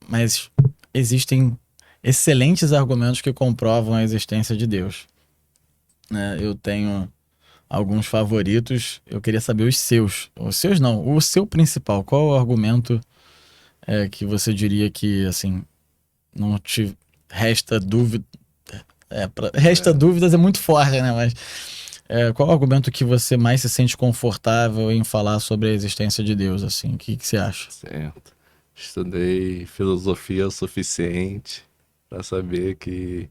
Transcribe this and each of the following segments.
Mas existem excelentes argumentos que comprovam a existência de Deus, né? Eu tenho alguns favoritos, eu queria saber os seus. Os seus não, o seu principal. Qual o argumento que você diria que, assim, não te resta dúvida? Resta É, dúvidas é muito forte, né? Mas qual o argumento que você mais se sente confortável em falar sobre a existência de Deus, assim? O que você acha? certo. Estudei filosofia o suficiente para saber que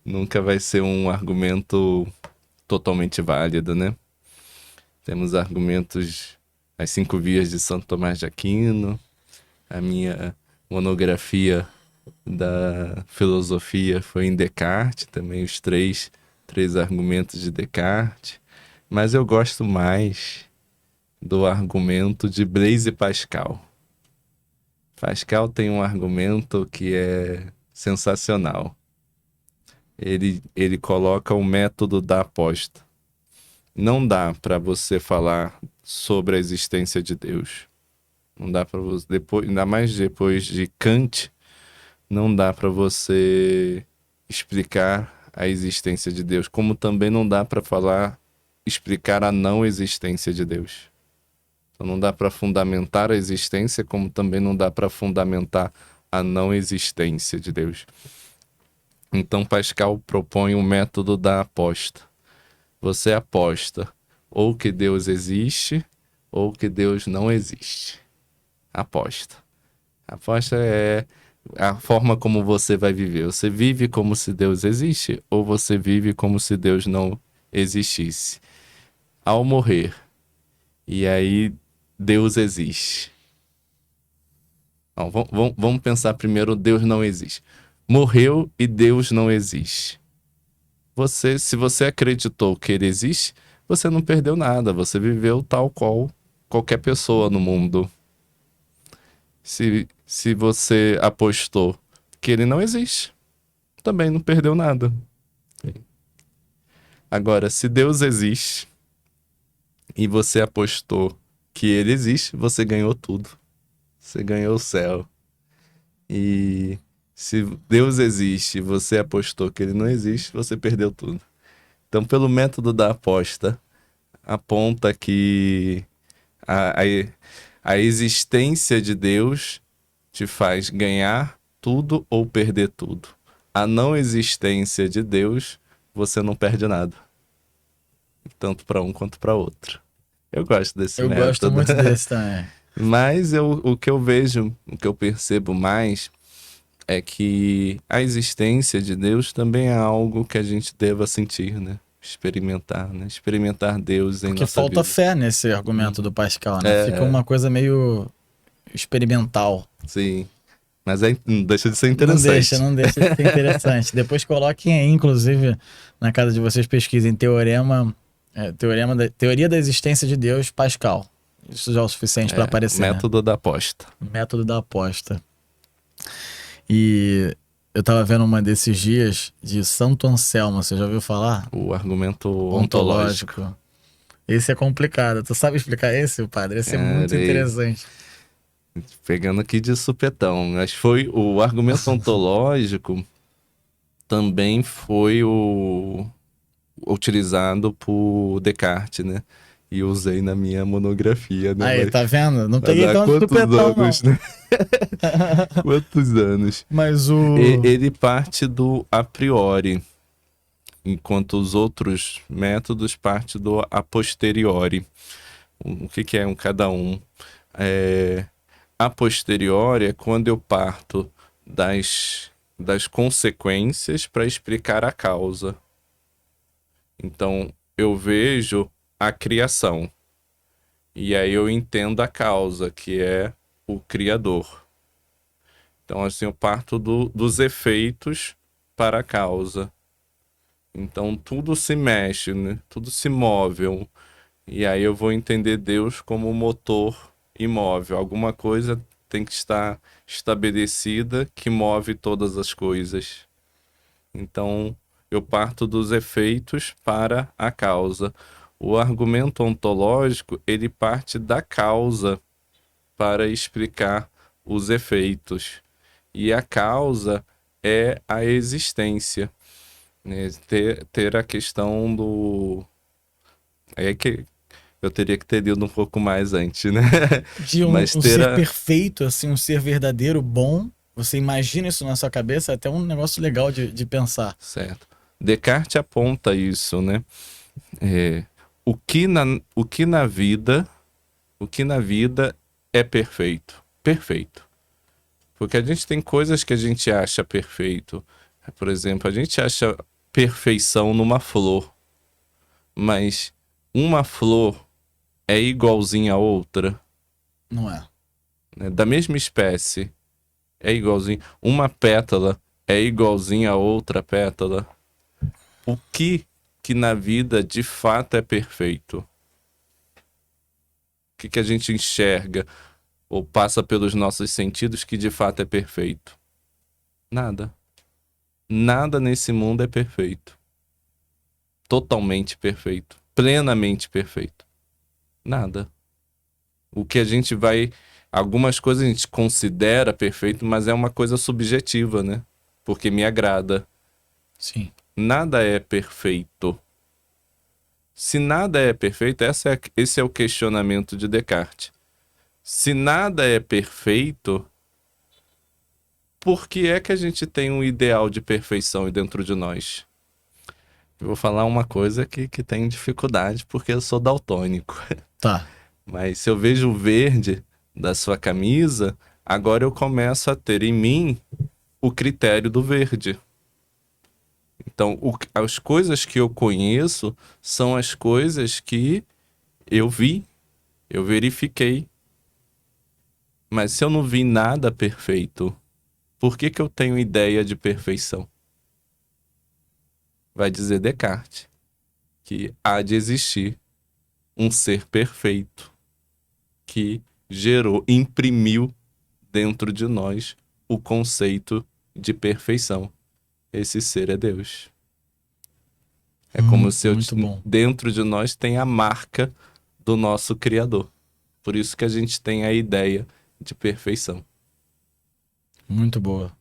nunca vai ser um argumento totalmente válido, né? Temos argumentos, as 5 vias de Santo Tomás de Aquino, a minha monografia da filosofia foi em Descartes, também os três argumentos de Descartes, mas eu gosto mais do argumento de Blaise Pascal. Pascal tem um argumento que é sensacional. Ele coloca o método da aposta. Não dá para você falar sobre a existência de Deus. Não dá para você, depois, ainda mais depois de Kant, não dá para você explicar a existência de Deus, como também não dá para explicar a não existência de Deus. Então não dá para fundamentar a existência, como também não dá para fundamentar a não existência de Deus. Então Pascal propõe o método da aposta. Você aposta ou que Deus existe ou que Deus não existe. Aposta. Aposta é a forma como você vai viver. Você vive como se Deus existe ou você vive como se Deus não existisse. Ao morrer, e aí Deus existe. Não, vamos pensar primeiro, Deus não existe. Morreu e Deus não existe. Se você acreditou que ele existe, você não perdeu nada. Você viveu tal qual qualquer pessoa no mundo. Se você apostou que ele não existe, também não perdeu nada. Agora, se Deus existe e você apostou que ele existe, você ganhou tudo. Você ganhou o céu. E se Deus existe e você apostou que ele não existe, você perdeu tudo. Então, pelo método da aposta, aponta que a, a, a existência de Deus te faz ganhar tudo ou perder tudo. A não existência de Deus, você não perde nada. Tanto para um quanto para outro. Eu gosto desse Eu gosto método. muito desse também. Mas o que eu vejo, o que eu percebo mais é que a existência de Deus também é algo que a gente deva sentir, né? Experimentar, né? Experimentar Deus em Porque nossa falta vida. fé nesse argumento do Pascal, né? Fica É, uma coisa meio experimental. sim. Mas não deixa de ser Não deixa, interessante. não deixa de ser interessante. Depois coloquem aí, inclusive, na casa de vocês, pesquisem teoria da existência de Deus, Pascal. Isso já é o suficiente para O aparecer, né? método da aposta. Método da aposta. E eu tava vendo uma desses dias de Santo Anselmo, você já ouviu falar? O argumento ontológico. Ontológico. Esse é complicado. Tu sabe explicar esse, padre? Esse é muito Cara, e interessante. pegando aqui de supetão, mas foi o argumento ontológico também foi o utilizado por Descartes, né? E usei na minha monografia, né? Aí, tá vendo? Não Mas peguei há tão de quantos supetão, anos, não. né? Quantos anos? Mas o. Ele parte do a priori, enquanto os outros métodos partem do a posteriori. O que é um cada um? É, a posteriori é quando eu parto das consequências para explicar a causa. Então, eu vejo a criação. E aí eu entendo a causa, que é o Criador. Então, assim, eu parto dos efeitos para a causa. Então, tudo se mexe, né? Tudo se move. E aí eu vou entender Deus como motor imóvel. Alguma coisa tem que estar estabelecida que move todas as coisas. Então, eu parto dos efeitos para a causa. O argumento ontológico, ele parte da causa para explicar os efeitos. E a causa é a existência, né? Ter a questão do... É que eu teria que ter lido um pouco mais antes, né? De Mas um ter ser a... perfeito, assim, um ser verdadeiro, bom. Você imagina isso na sua cabeça, é até um negócio legal de pensar. Certo. Descartes aponta isso, né? É, o que na, o que na vida, o que na vida é perfeito. Perfeito. Porque a gente tem coisas que a gente acha perfeito. Por exemplo, a gente acha perfeição numa flor, mas uma flor é igualzinha a outra, Não é? né? Da mesma espécie, é igualzinho. Uma pétala é igualzinha a outra pétala. O que na vida de fato é perfeito? O que a gente enxerga ou passa pelos nossos sentidos que de fato é perfeito? Nada. Nada nesse mundo é perfeito. Totalmente perfeito. Plenamente perfeito. Nada. O que a gente vai... Algumas coisas a gente considera perfeito, mas é uma coisa subjetiva, né? Porque me agrada. Sim. Nada é perfeito. Se nada é perfeito, esse é o questionamento de Descartes. Se nada é perfeito, por que é que a gente tem um ideal de perfeição dentro de nós? Eu vou falar uma coisa que tem dificuldade, porque eu sou daltônico. Tá. Mas se eu vejo o verde da sua camisa, agora eu começo a ter em mim o critério do verde. Então, as coisas que eu conheço são as coisas que eu vi, eu verifiquei. Mas se eu não vi nada perfeito, por que eu tenho ideia de perfeição? Vai dizer Descartes que há de existir um ser perfeito que gerou, imprimiu dentro de nós o conceito de perfeição. Esse ser é Deus. É como se Muito bom. dentro de nós tem a marca do nosso Criador. Por isso que a gente tem a ideia de perfeição. Muito boa.